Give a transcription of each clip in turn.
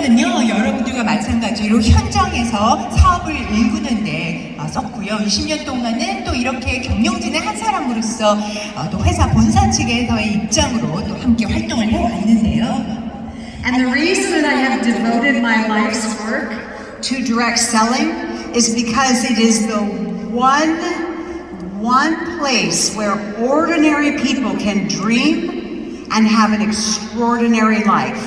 20년도에는요, 여러분들과 마찬가지로 현장에서 사업을 일구는데 썼고요. 20년 동안은 또 이렇게 경영진의 한 사람으로서 또 회사 본사 측에서의 입장으로 또 함께 활동을 해왔는데요. And the reason that I have devoted my life's work to direct selling is because it is the one place where ordinary people can dream and have an extraordinary life.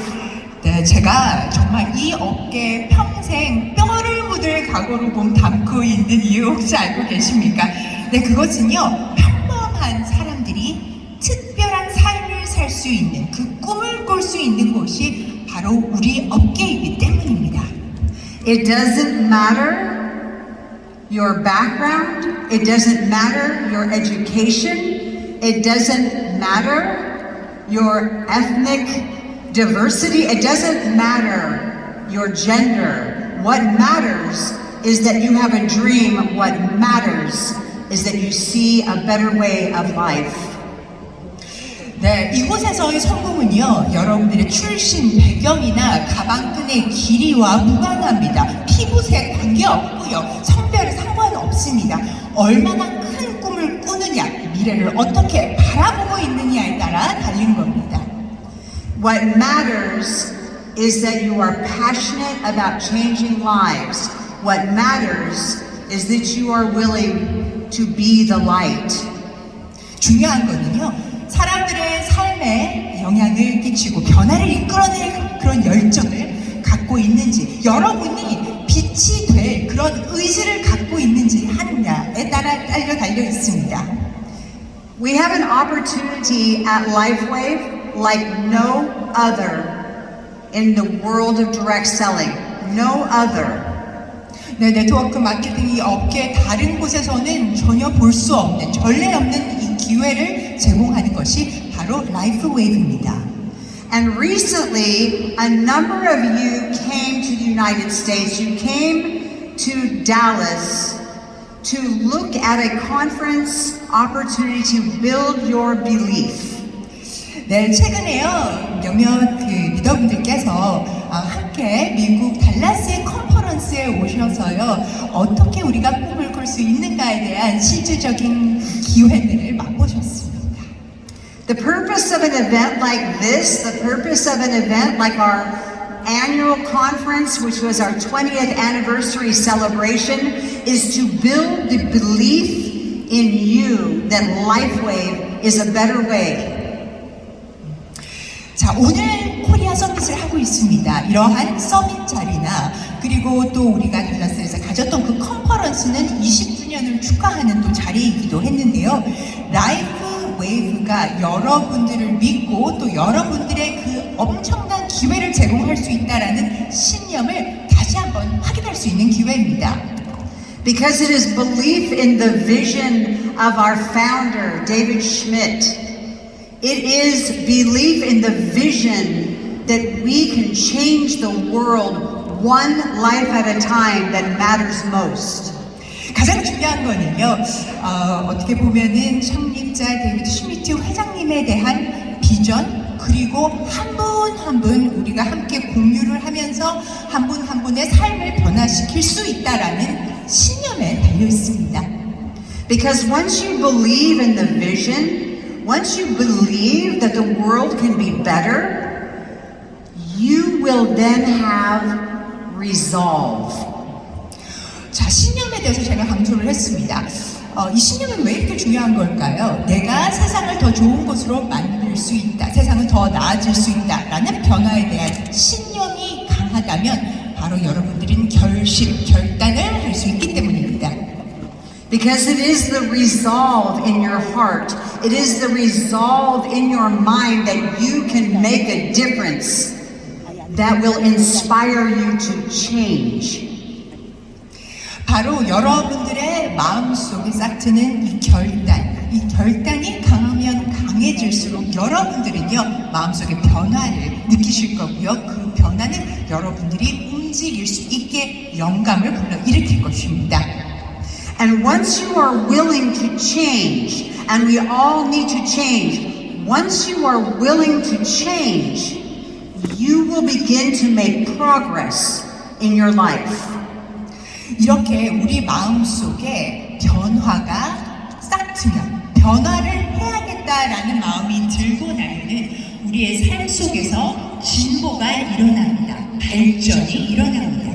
네, 제가 정말 이 업계에 평생 뼈를 묻을 각오로 몸 담고 있는 이유 혹시 알고 계십니까? 네, 그것은요, 평범한 사람들이 특별한 삶을 살 수 있는 그 꿈을 꿀 수 있는 곳이 바로 우리 업계이기 때문입니다. It doesn't matter your background, it doesn't matter your education, it doesn't matter your ethnic diversity, it doesn't matter your gender. What matters is that you have a dream. What matters is that you see a better way of life. 네, 이곳에서의 성공은요, 여러분들의 출신, 배경이나 가방끈의 길이와 무관합니다. 피부색 관계없고요, 성별에 상관없습니다. 얼마나 큰 꿈을 꾸느냐, 미래를 어떻게 바라보고 있느냐에 따라 달린 겁니다. What matters is that you are passionate about changing lives. What matters is that you are willing to be the light. 중요한 거는요, 사람들의 삶에 영향을 끼치고 변화를 이끌어낼 그런 열정을 갖고 있는지, 여러분이 빛이 될 그런 의지를 갖고 있는지 하느냐에 따라 달려 있습니다. We have an opportunity at 라이프웨이브 like no other in the world of direct selling. No other. 네, 네트워크 마케팅 이 업계 다른 곳에서는 전혀 볼 수 없는, 전례 없는 이 기회를 제공하는 것이 바로 라이프웨이브입니다. And recently, a number of you came to the United States. You came to Dallas to look at a conference opportunity to build your belief. 네, 최근에요, 몇몇 리더분들께서 함께 미국 달라스의 컨퍼런스에 오셔서요, 어떻게 우리가 꿈을 꿀 수 있는가에 대한 실질적인 기회들을 맛보셨습니다. The purpose of an event like this, the purpose of an event like our annual conference, which was our 20th anniversary celebration, is to build the belief in you that LifeWave is a better way. 자, 오늘 코리아 서밋을 하고 있습니다. 이러한 서밋 자리나 그리고 또 우리가 달라스에서 가졌던 그 컨퍼런스는 20주년을 축하하는 또 자리이기도 했는데요. 라이프웨이브가 여러분들을 믿고 또 여러분들의 그 엄청난 기회를 제공할 수 있다라는 신념을 다시 한번 확인할 수 있는 기회입니다. Because it is belief in the vision of our founder, David Schmidt. It is belief in the vision that we can change the world one life at a time that matters most. 가장 중요한 거는요, 어떻게 보면은 창립자 데이비드 슈미트 회장님에 대한 비전, 그리고 한 분 한 분 우리가 함께 공유를 하면서 한 분 한 분의 삶을 변화시킬 수 있다라는 신념에 달려 있습니다. Because once you believe in the vision, once you believe that the world can be better, you will then have resolve. 자, 신념에 대해서 제가 강조를 했습니다. 이 신념은 왜 이렇게 중요한 걸까요? 내가 세상을 더 좋은 곳으로 만들 수 있다, 세상은 더 나아질 수 있다라는 변화에 대한 신념이 강하다면 바로 여러분들은 결단을 할 수 있기 때문입니다. Because it is the resolve in your heart, it is the resolve in your mind that you can make a difference that will inspire you to change. 바로 여러분들의 마음속에 싹트는 이 결단이 강하면 강해질수록 여러분들은요, 마음속에 변화를 느끼실 거고요. 그 변화는 여러분들이 움직일 수 있게 영감을 불러일으킬 것입니다. And once you are willing to change, and we all need to change, once you are willing to change, you will begin to make progress in your life. 이렇게 우리 마음속에 변화가 싹 트면 변화를 해야겠다라는 마음이 들고 나면은 우리의 삶 속에서 진보가 일어납니다. 발전이 일어납니다.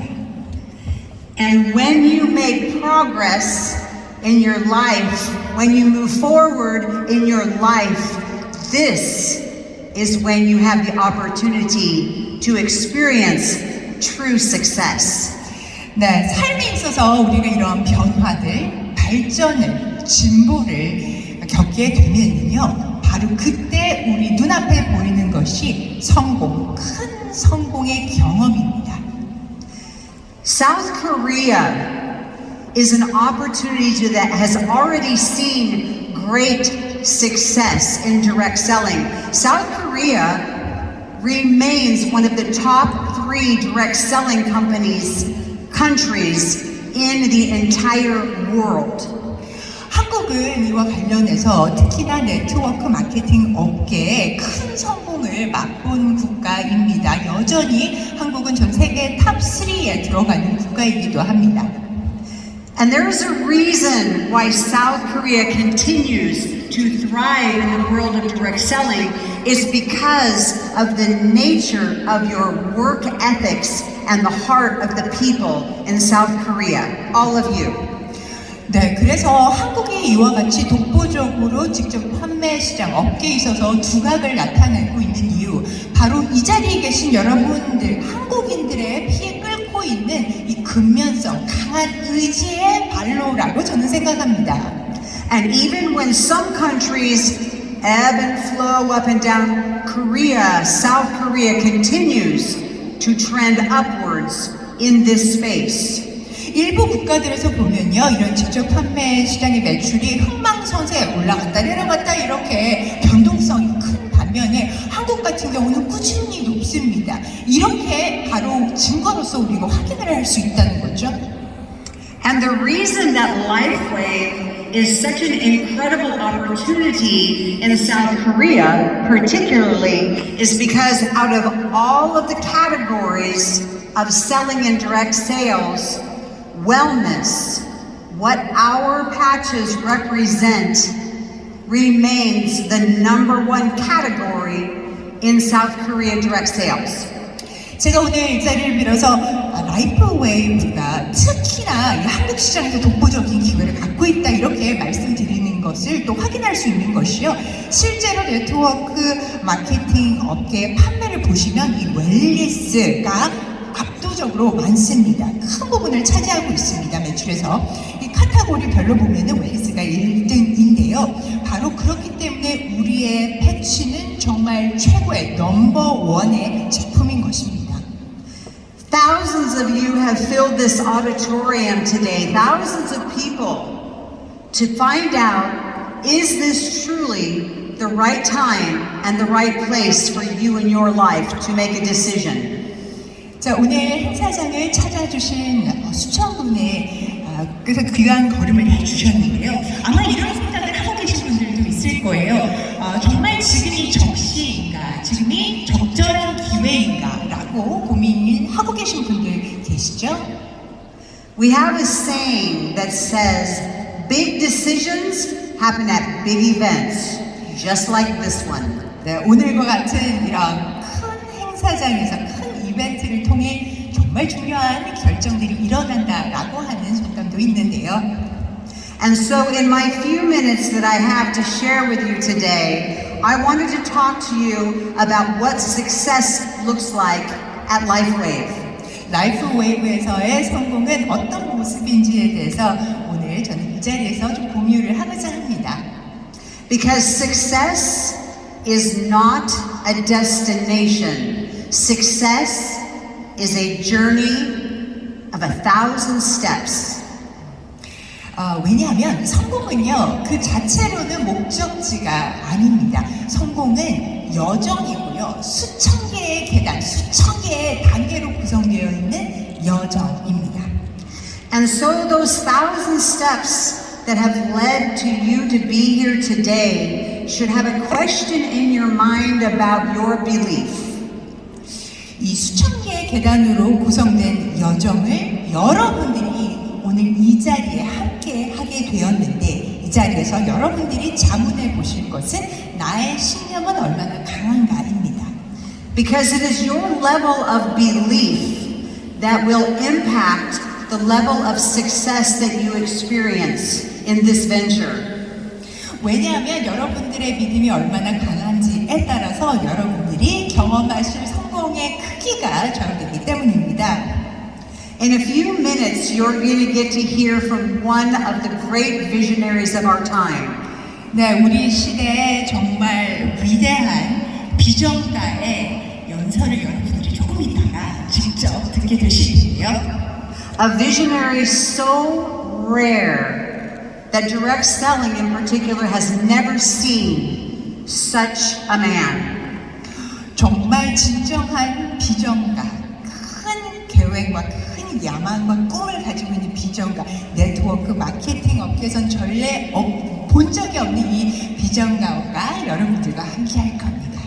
And when you make progress in your life, when you move forward in your life, this is when you have the opportunity to experience true success. 네, 삶에 있어서 우리가 이런 변화들, 발전을, 진보를 겪게 되면요, 바로 그때 우리 눈앞에 보이는 것이 성공, 큰 성공의 경험입니다. South Korea is an opportunity that has already seen great success in direct selling. South Korea remains one of the top 3 direct selling countries in the entire world. 한국은 이와 관련해서 특히나 네트워크 마케팅 업계에 큰 성공을 맛본 국가입니다. 여전히 한국은 전 세계 탑 3에 들어가는 국가이기도 합니다. And there is a reason why South Korea continues to thrive in the world of direct selling is because of the nature of your work ethics and the heart of the people in South Korea, all of you. 네, 그래서 한국이 이와 같이 독보적으로 직접 판매 시장 업계에 있어서 두각을 나타내고 있는 이유, 바로 이 자리에 계신 여러분들, 한국인들의 피에 끓고 있는 이 근면성, 강한 의지의 발로라고 저는 생각합니다. And even when some countries ebb and flow up and down, Korea, South Korea continues to trend upwards in this space. 일부 국가들에서 보면요, 이런 직접 판매 시장의 매출이 흥망성쇠 올라갔다 내려갔다 이렇게 변동성이 큰 반면에 한국 같은 경우는 꾸준히 높습니다. 이렇게 바로 증거로서 우리가 확인을 할 수 있다는 거죠. And the reason that LifeWave is such an incredible opportunity in South Korea, particularly, is because out of all of the categories of selling and direct sales, wellness, what our patches represent, remains the #1 category in South Korea direct sales. 제가 오늘 이 자리를 빌어서 라이프웨이브가 특히나 이 한국 시장에서 독보적인 기회를 갖고 있다 이렇게 말씀드리는 것을 또 확인할 수 있는 것이요. 실제로 네트워크 마케팅 업계의 판매를 보시면 이 웰니스가 압도적으로 많습니다. 큰 부분을 차지하고 있습니다. 매출에서. 이 카테고리별로 보면은 웰니스가 1등인데요. 바로 그렇기 때문에 우리의 패치는 정말 최고의 넘버1의 제품인 것입니다. Thousands of you have filled this auditorium today, thousands of people, to find out, is this truly the right time and the right place for you in your life to make a decision? 자, 오늘 행사장을 찾아주신 수천 분의 그래서 귀한 걸음을 해주셨는데요. 아마 이런 생각을 하고 계신 분들도 있을 거예요. 정말 지금이 적시인가, 지금이 적절한 기회인가 라고 고민을 하고 계신 분들 계시죠? We have a saying that says, big decisions happen at big events, just like this one. 네, 오늘과 같은 이런 큰 행사장에서 큰 이벤트를 통해 정말 중요한 결정들이 일어난다라고 하는 속담도 있는데요. And so in my few minutes that I have to share with you today, I wanted to talk to you about what success looks like at LifeWave. 라이프웨이브에서의 성공은 어떤 모습인지에 대해서 오늘 저는 이 자리에서 좀 공유를 하고자 합니다. Because success is not a destination. Success is a journey of 1,000 steps. 왜냐하면 성공은요, 그 자체로는 목적지가 아닙니다. 성공은 여정이고요, 수천 개의 계단, 수천 개의 단계로 구성되어 있는 여정입니다. And so those 1,000 steps that have led to you to be here today should have a question in your mind about your belief. 이 수천 개의 계단으로 구성된 여정을 여러분들이 오늘 이 자리에 함께 하게 되었는데 이 자리에서 여러분들이 자문해 보실 것은 나의 신념은 얼마나 강한가입니다. Because it is your level of belief that will impact the level of success that you experience in this venture. 왜냐하면 여러분들의 믿음이 얼마나 강한지에 따라서 여러분들이 경험하실 성공의 크기가 좌우되기 때문입니다. In a few minutes, you're going to get to hear from one of the great visionaries of our time. 네, 우리 시대의 정말 위대한 비전가의 연설을 여러분들이 조금 있다가 직접 듣게 되시고요. A visionary so rare that direct selling in particular has never seen such a man. 정말 진정한 비전가, 큰 계획과 큰 야망과 꿈을 가지고 있는 비전가, 네트워크 마케팅 업계에선 전례 본 적이 없는 이 비전가가 여러분들과 함께 할 겁니다.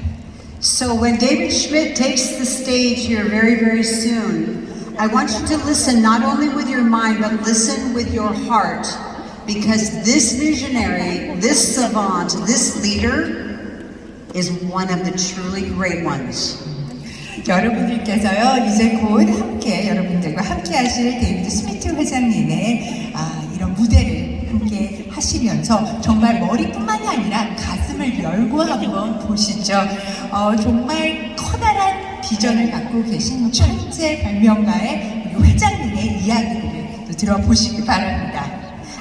So when David Schmidt takes the stage here very, very soon, I want you to listen not only with your mind, but listen with your heart. Because this visionary, this savant, this leader is one of the truly great ones. 여러분들께서요 이제 곧 함께 여러분들과 함께 하실 데이비드 스미트 회장님의 이런 무대를 함께 하시면서 정말 머리뿐만이 아니라 가슴을 열고 한번 보시죠. 정말 커다란 비전을 갖고 계신 천재 발명가의 우리 회장님의 이야기들을 또 들어보시기 바랍니다.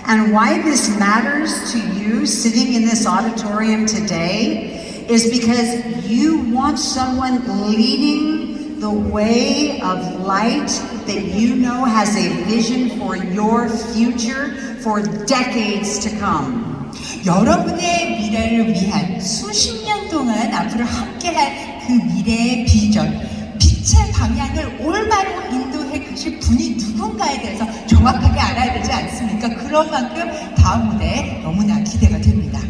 And why this matters to you sitting in this auditorium today is because you want someone leading the way of light that you know has a vision for your future for decades to come. 여러분의 미래를 위한 수십 년 동안 앞으로 함께할 그 미래의 비전, 빛의 방향을 올바로 인도해 가실 분이 누군가에 대해서 정확하게 알아야 되지 않습니까? 그런 만큼 다음 무대에 너무나 기대가 됩니다.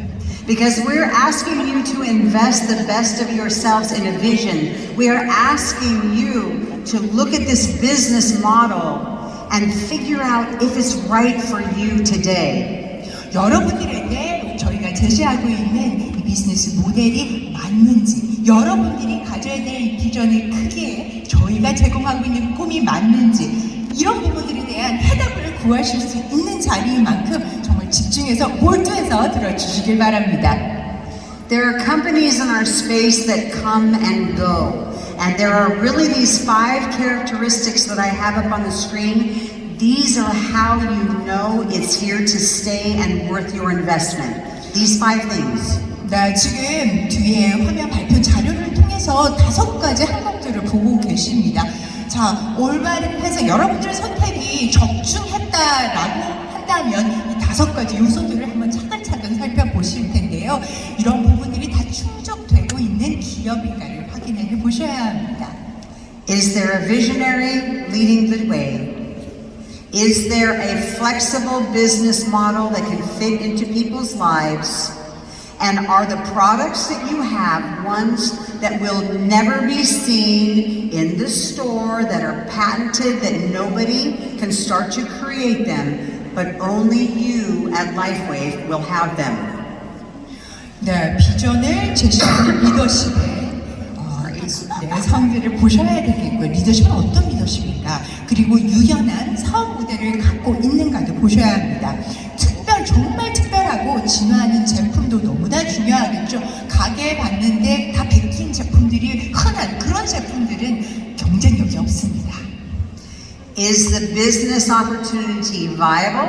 Because we're asking you to invest the best of yourselves in a vision. We are asking you to look at this business model and figure out if it's right for you today. 여러분들에게 저희가 제시하고 있는 이 비즈니스 모델이 맞는지, 여러분들이 가져야 될 이 비전의 크기에 저희가 제공하고 있는 꿈이 맞는지, 이런 부분들에 대한 해답을 구하실 수 있는 자리인 만큼 정말 집중해서 몰두해서 들어주시길 바랍니다. There are companies in our space that come and go. And there are really these 5 characteristics that I have up on the screen. These are how you know it's here to stay and worth your investment. These 5 things. 네, 지금 뒤에 화면 발표 자료를 통해서 5가지 항목들을 보고 계십니다. 자, 올바른 해서 여러분들의 선택이 적중했다라고 한다면 이 5가지 요소들을 한번 차근차근 살펴보실 텐데요. 이런 부분들이 다 충족되고 있는 기업인가를 확인해 보셔야 합니다. Is there a visionary leading the way? Is there a flexible business model that can fit into people's lives? And are the products that you have ones that will never be seen in the store, that are patented, that nobody can start to create them, but only you at LifeWave will have them? 네, 비전을 제시하는 리더십의 성질을 보셔야 되겠고요. 리더십은 어떤 리더십입니까? 그리고 유연한 사업 모델을 갖고 있는가도 보셔야 합니다. 정말 특별하고 진화하는 제품도 너무나 중요하겠죠. 가게에 봤는데 다 베낀 제품들이 흔한 그런 제품들은 경쟁력이 없습니다. Is the business opportunity viable?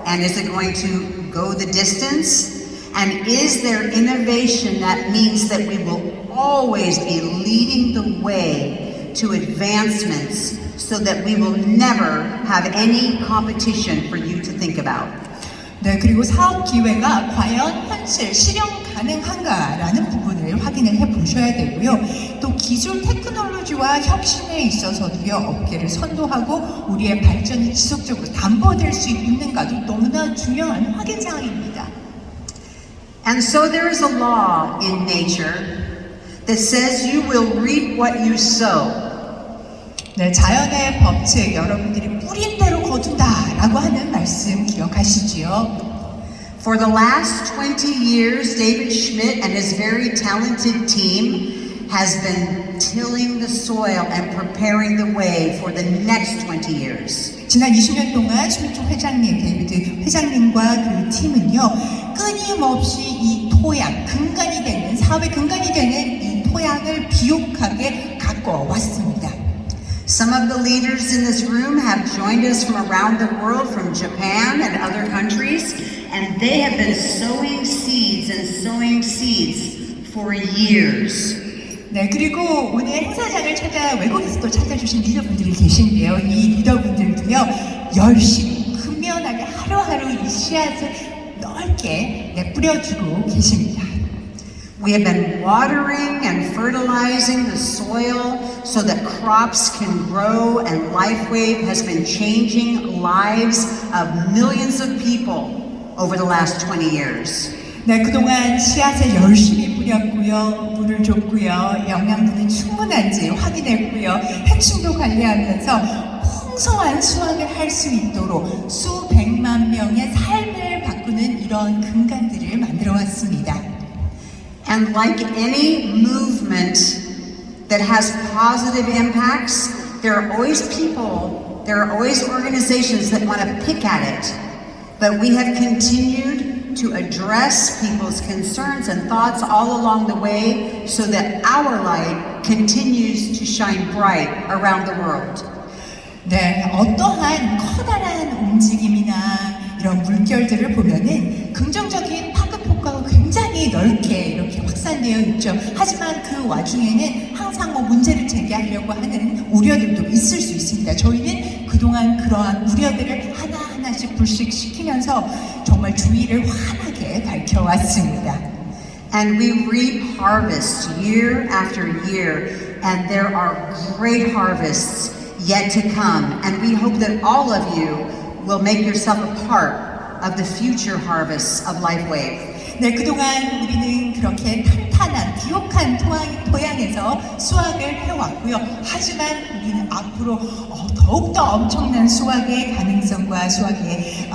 And is it going to go the distance? And is there innovation that means that we will always be leading the way to advancements so that we will never have any competition for you to think about? 네, 그리고 사업 기회가 과연 현실, 실현 가능한가라는 부분을 확인을 해 보셔야 되고요. 또 기술 테크놀로지와 혁신에 있어서도요, 업계를 선도하고 우리의 발전이 지속적으로 담보될 수 있는가도 너무나 중요한 확인 사항입니다. And so there is a law in nature that says you will reap what you sow. 네, 자연의 법칙 여러분들이 뿌린 대로 거둔다라고 하는 말씀 기억하시지요? For the last 20 years, David Schmidt and his very talented team has been tilling the soil and preparing the way for the next 20 years. 지난 20년 동안 슈미트 회장님, 데이비드 회장님과 그 팀은요, 끊임없이 이 토양, 근간이 되는, 사회 근간이 되는 이 토양을 비옥하게 가꿔왔습니다. Some of the leaders in this room have joined us from around the world, from Japan and other countries, and they have been sowing seeds for years. 네, 그리고 오늘 행사장을 외국에서 또 찾아주신 리더분들이 계신데요. 이 리더분들도요, 열심히, 근면하게 하루하루 이 씨앗을 넓게 뿌려주고 계십니다. We have been watering and fertilizing the soil so that crops can grow, and LifeWave has been changing lives of millions of people over the last 20 years. 네, 그동안 씨앗을 열심히 뿌렸고요, 물을 줬고요, 영양분이 충분한지 확인했고요, 해충도 관리하면서 풍성한 수확을 할 수 있도록 수백만 명의 삶을 바꾸는 이런 근간들을 만들어 왔습니다. And like any movement that has positive impacts, there are always people, there are always organizations that want to pick at it. But we have continued to address people's concerns and thoughts all along the way so that our light continues to shine bright around the world. 네, 어떠한 커다란 움직임이나 이런 물결들을 보면은 긍정적인 파급 효과가 굉장히 넓게 이렇게 확산되어 있죠. 하지만 그 와중에는 항상 문제를 제기하려고 하는 우려들도 있을 수 있습니다. 저희는 그동안 그러한 우려들을 하나하나씩 불식시키면서 정말 주의를 환하게 밝혀왔습니다. And we reap harvests year after year, and there are great harvests yet to come. And we hope that all of you will make yourself a part of the future harvests of LifeWave. 네, 그동안 우리는 그렇게 탄탄한, 비옥한 토양에서 수확을 해왔고요. 하지만 우리는 앞으로 더욱더 엄청난 수확의 가능성과 수확의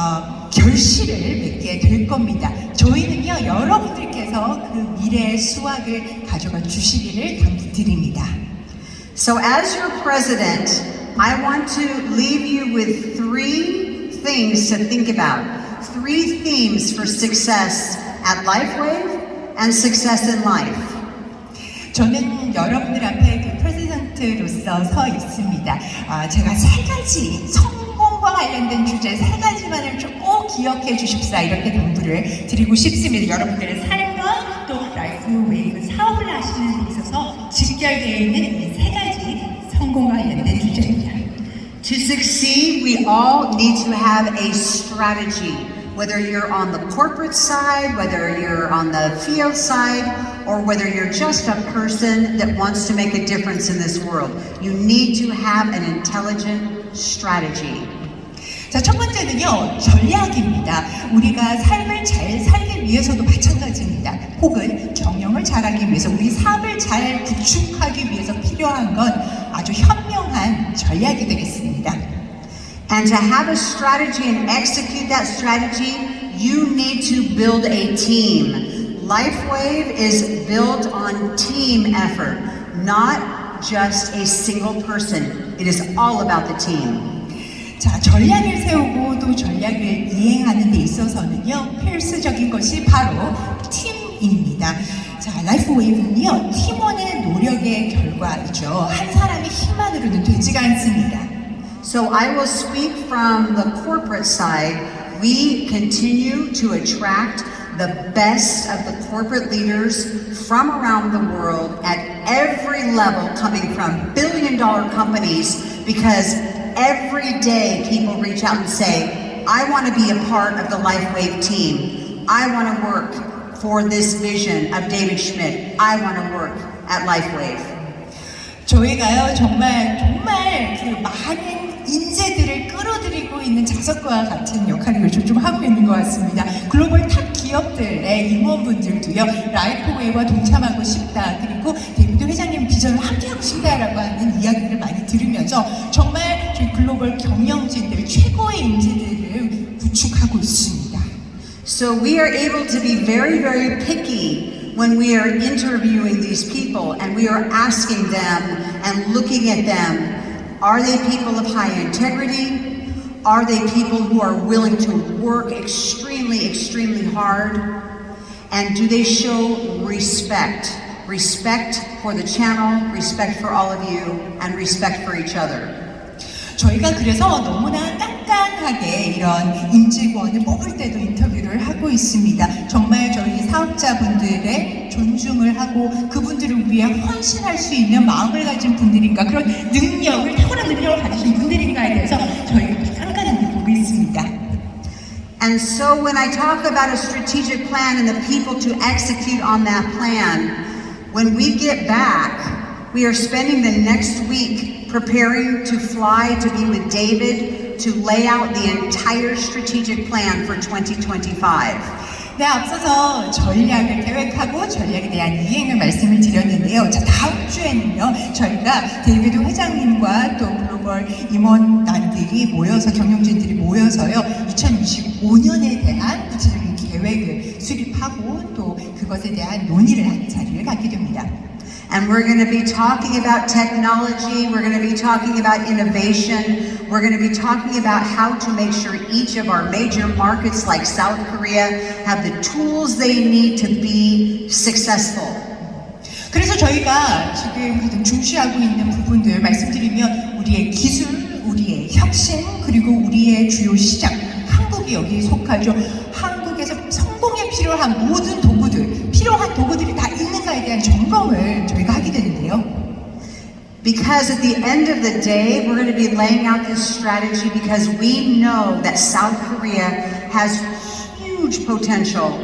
결실을 맺게 될 겁니다. 저희는요, 여러분들께서 그 미래의 수확을 가져가 주시기를 당부드립니다. So as your president, I want to leave you with 3 things to think about. 3 themes for success at LifeWave and success in life. 저는 여러분들 앞에 그 프레지던트로서 서 있습니다. 제가 3가지 성공과 관련된 주제 3가지만을 꼭 기억해 주십사 이렇게 당부를 드리고 싶습니다. 여러분들의 삶과 또 라이프웨이브 사업을 하시는 데 있어서 직결되어 있는 이 3가지 성공과 관련된 주제입니다. To succeed, we all need to have a strategy. Whether you're on the corporate side, whether you're on the field side, or whether you're just a person that wants to make a difference in this world, you need to have an intelligent strategy. 자, 첫 번째는요, 전략입니다. 우리가 삶을 잘 살기 위해서도 마찬가지입니다. 혹은 경영을 잘하기 위해서, 우리 사업을 잘 구축하기 위해서 필요한 건 아주 현명한 전략이 되겠습니다. And to have a strategy and execute that strategy, you need to build a team. LifeWave is built on team effort, not just a single person. It is all about the team. 자, 전략을 세우고 또 전략을 이행하는 데 있어서는요, 필수적인 것이 바로 팀입니다. 자, 라이프웨이브는요, 팀원의 노력의 결과이죠. 한 사람의 힘만으로는 되지가 않습니다. So I will speak from the corporate side. We continue to attract the best of the corporate leaders from around the world at every level, coming from billion-dollar companies, because every day people reach out and say, I want to be a part of the LifeWave team. I want to work for this vision of David Schmidt. I want to work at LifeWave. 저희가요, 정말 그 많은 인재들을 끌어들이고 있는 자석과 같은 역할을 요즘 좀 하고 있는 것 같습니다. 글로벌 탑 기업 기업들의 임원분들도요, 라이프웨이와 동참하고 싶다, 그리고 데이비드 회장님 비전을 함께하고 싶다라고 하는 이야기를 많이 들으면서 정말 저희 글로벌 경영진들 최고의 인재들을 구축하고 있습니다. So we are able to be very, very picky when we are interviewing these people and we are asking them and looking at them. Are they people of high integrity? Are they people who are willing to work extremely, extremely hard? And do they show respect? Respect for the channel, respect for all of you, and respect for each other. 저희가 그래서 너무나 깐깐하게 이런 임직원을 뽑을 때도 인터뷰를 하고 있습니다. 정말 저희 사업자분들의 존중을 하고 그분들을 위해 헌신할 수 있는 마음을 가진 분들인가, 그런 능력을, 탁월한 능력을 가지신 분들인가에 대해서 저희가 깐깐하게 보고 있습니다. And so when I talk about a strategic plan and the people to execute on that plan, when we get back, we are spending the next week preparing to fly to be with David to lay out the entire strategic plan for 2025. 네, 앞서서 전략을 계획하고 전략에 대한 이행을 말씀을 드렸는데요. 자, 다음 주에는요, 저희가 데이비드 회장님과 또 글로벌 임원단들이 모여서, 경영진들이 모여서요, 2025년에 대한 구체적인 계획을 수립하고 또 그것에 대한 논의를 하는 자리를 갖게 됩니다. And we're going to be talking about technology, we're going to be talking about innovation, we're going to be talking about how to make sure each of our major markets like South Korea have the tools they need to be successful. 그래서 저희가 지금 가장 중시하고 있는 부분들 말씀드리면 우리의 기술, 우리의 혁신, 그리고 우리의 주요 시장, 한국이 여기에 속하죠. 한국에서 성공에 필요한 모든 도구들, 필요한 도구들이 다 있는가에 대한 점검을 저희가 하게 되는데요. Because at the end of the day, we're going to be laying out this strategy because we know that South Korea has huge potential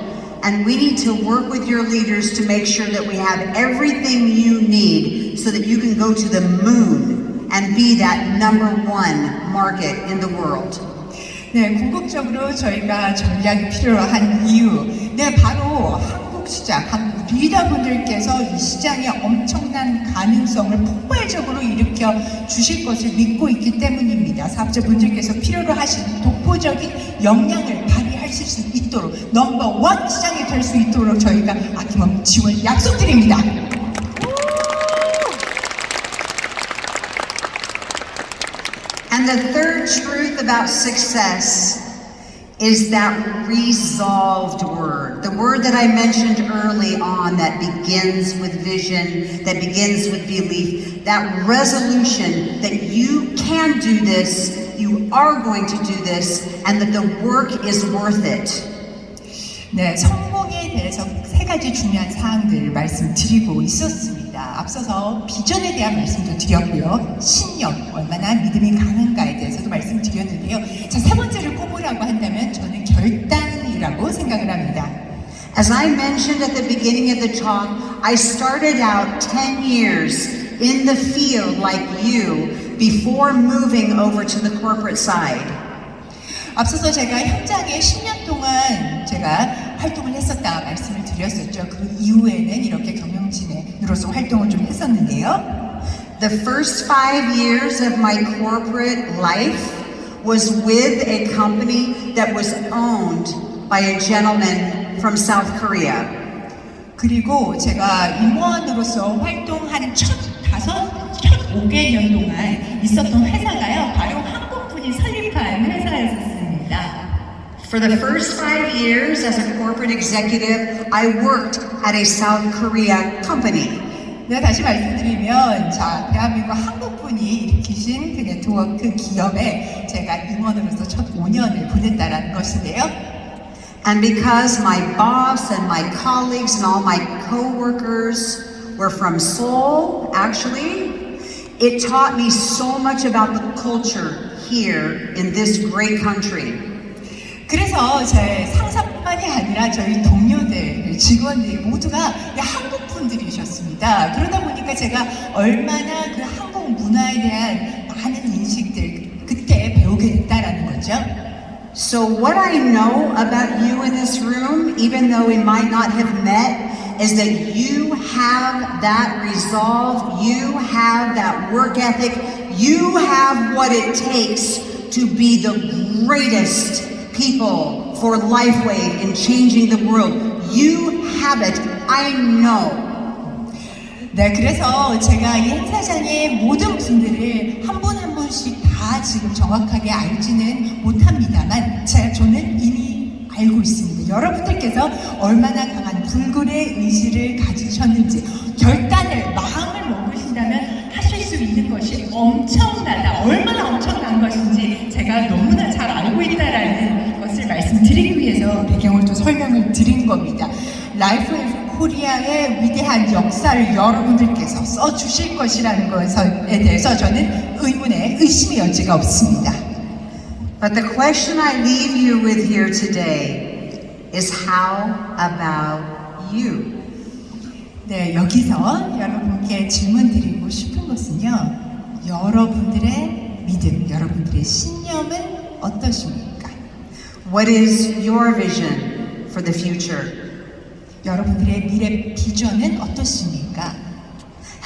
and we need to work with your leaders to make sure that we have everything you need so that you can go to the moon and be that #1 market in the world. 네, 궁극적으로 저희가 전략이 필요한 이유, 네, 바로 한국 시장, 한국 리더분들께서 이 시장의 엄청난 가능성을 폭발적으로 일으켜 주실 것을 믿고 있기 때문입니다. 사업자분들께서 필요로 하시는 독보적인 역량을 발휘하실 수 있도록 #1 시장이 될 수 있도록 저희가 아낌없는 지원 약속드립니다. And the third truth about success is that resolved word. The word that I mentioned early on that begins with vision, that begins with belief, that resolution that you can do this, you are going to do this, and that the work is worth it. 네, 성공에 대해서 세 가지 중요한 사항들을 말씀드리고 있었습니다. 앞서서 비전에 대한 말씀도 드렸고요. 신념, 얼마나 믿음이 강한가에 대해서도 말씀드렸는데요. 자, 세 번째를 꼽으라고 한다면 저는 결단이라고 생각을 합니다. As I mentioned at the beginning of the talk, I started out 10 years in the field like you before moving over to the corporate side. 앞서서 제가 현장에 10년 동안 제가 활동을 했었다 말씀을 드렸었죠. 그 이후에는 이렇게 경영진으로서 활동을 좀 했었는데요. The first 5 years of my corporate life was with a company that was owned by a gentleman from South Korea. 그리고 제가 임원으로서 활동하는 첫 5개년 동안 있었던 회사가요, 바로 한국분이 설립한 회사였었습니다. For the first 5 years as a corporate executive, I worked at a South Korea company. 네, 다시 말씀드리면, 자, 대한민국 한국분이 일으키신 그 네트워크 기업에 제가 임원으로서 첫 5년을 보냈다라는 것인데요. And because my boss and my colleagues and all my co-workers were from Seoul, actually, it taught me so much about the culture here in this great country. 그래서 제 상사뿐만이 아니라 저희 동료들, 직원들 모두가 한국 분들이셨습니다. 그러다 보니까 제가 얼마나 그 한국 문화에 대한 많은 인식들 그때 배우게 됐다라는 거죠. So what I know about you in this room, even though we might not have met, is that you have that resolve, you have that work ethic, you have what it takes to be the greatest people for Lifewave in changing the world. You have it, I know. 네, 그래서 제가 이 행사장의 모든 분들을 한 분 한 분씩 다 지금 정확하게 알지는 못합니다만 저는 이미 알고 있습니다. 여러분들께서 얼마나 강한 불굴의 의지를 가지셨는지 결단을, 마음을 먹으신다면 하실 수 있는 것이 엄청나다. 얼마나 엄청난 것인지 제가 너무나 잘 알고 있다라는 것을 말씀드리기 위해서 배경을 또 설명을 드린 겁니다. 라이프웨이브 코리아의 위대한 역사를 여러분들께서 써주실 것이라는 것에 대해서 저는 의심의 여지가 없습니다. But the question I leave you with here today is how about you? 네, 여기서 여러분께 질문 드리고 싶은 것은요. 여러분들의 믿음, 여러분들의 신념은 어떠십니까? What is your vision for the future? 여러분들의 미래 비전은 어떠십니까?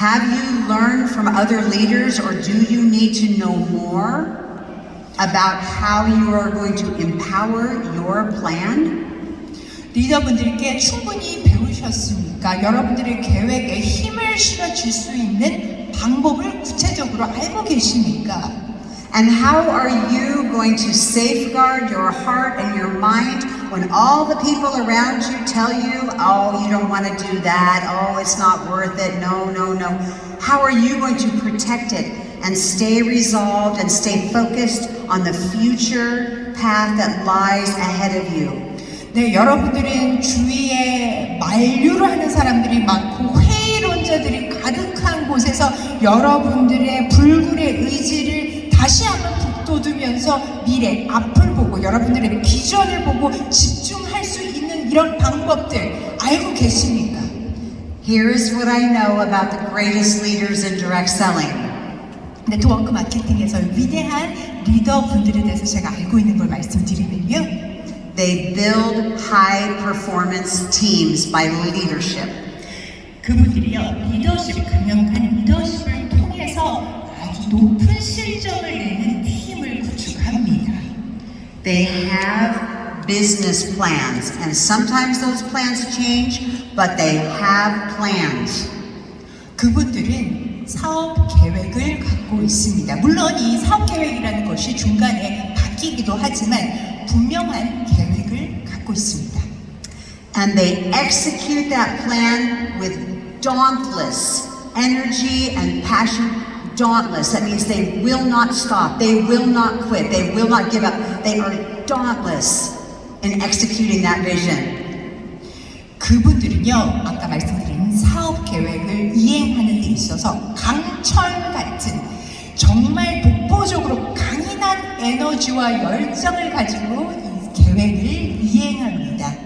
Have you learned from other leaders or do you need to know more about how you are going to empower your plan? 리더분들께 충분히 배우셨습니까? 여러분들의 계획에 힘을 실어줄 수 있는 방법을 구체적으로 알고 계십니까? And how are you going to safeguard your heart and your mind when all the people around you tell you, oh, you don't want to do that, oh, it's not worth it, no, no, no. How are you going to protect it and stay resolved and stay focused on the future path that lies ahead of you? 네, 여러분들은 주위에 만류를 하는 사람들이 많고 회의론자들이 가득한 곳에서 여러분들의 불굴의 의지를 다시 한번 북돋우면서 미래, 앞을 보고 여러분들의 비전을 보고 집중할 수 있는 이런 방법들 알고 계십니까? Here's what I know about the greatest leaders in direct selling. 네트워크 마케팅에서 위대한 리더분들에 대해서 제가 알고 있는 걸 말씀드리면요. They build high performance teams by leadership. 그분들이요, 리더십, 강력한 리더십을 통해서 아주 높은 실적을 내는 팀을 구축합니다. They have business plans, and sometimes those plans change, but they have plans. 그분들은 사업 계획을 갖고 있습니다. 물론 이 사업 계획이라는 것이 중간에 바뀌기도 하지만 분명한 계획을 갖고 있습니다. And they execute that plan with dauntless energy and passion. Dauntless, that means they will not stop, they will not quit, they will not give up. They are dauntless in executing that vision. 그분들은요, 아까 말씀드린 사업 계획을 이행하는 데 있어서 강철 같은 정말 독보적으로 강인한 에너지와 열정을 가지고 이 계획을 이행합니다.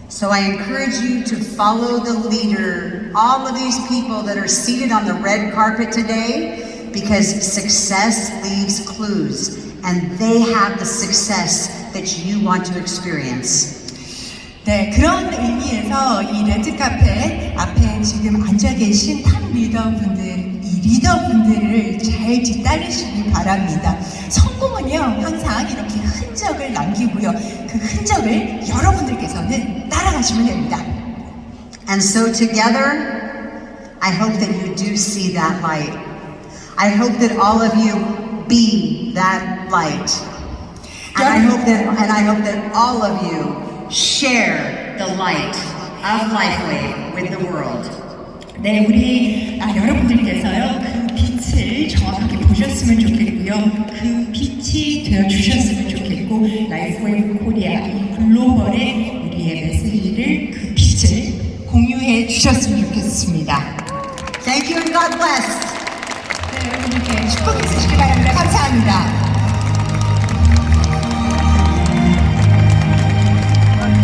So I encourage you to follow the leader, all of these people that are seated on the red carpet today, because success leaves clues, and they have the success that you want to experience. 네, 그런 의미에서 이 레드카펫 앞에 지금 앉아 계신 탑 리더분들, 이 리더분들을 잘 뒤따르시기 바랍니다. 성공은요, 항상 이렇게 흔적을 남기고요. 그 흔적을 여러분들께서는 따라가시면 됩니다. And so together, I hope that you do see that light. I hope that all of you be that light. And I hope that all of you share the light of Lifewave with the world. 네, 우리 여러분들께서요, 그 빛을 정확하게 보셨으면 좋겠고요. 그 빛이 되어 주셨으면 좋겠고, 라이프웨이브 코리아 이 글로벌의 우리의 메시지를 그 빛을 공유해 주셨으면 좋겠습니다. Thank you and God bless. 네, 여러분께 축복 있으시길 바랍니다. 감사합니다.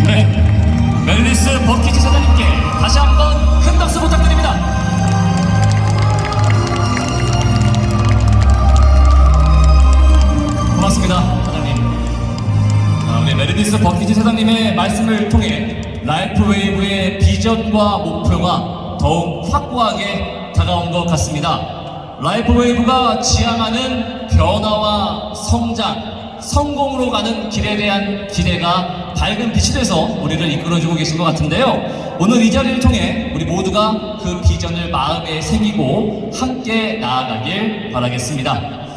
네, 메러디스 버키치 사장님께 다시 한번 큰 박수 부탁드립니다. 고맙습니다, 사장님. 사장님의 말씀을 통해 라이프웨이브의 비전과 목표가 더욱 확고하게 다가온 것 같습니다. 라이프웨이브가 지향하는 변화와 성장, 성공으로 가는 길에 대한 기대가 밝은 빛이 돼서 우리를 이끌어주고 계신 것 같은데요. 오늘 이 자리를 통해 우리 모두가 그 비전을 마음에 새기고 함께 나아가길 바라겠습니다.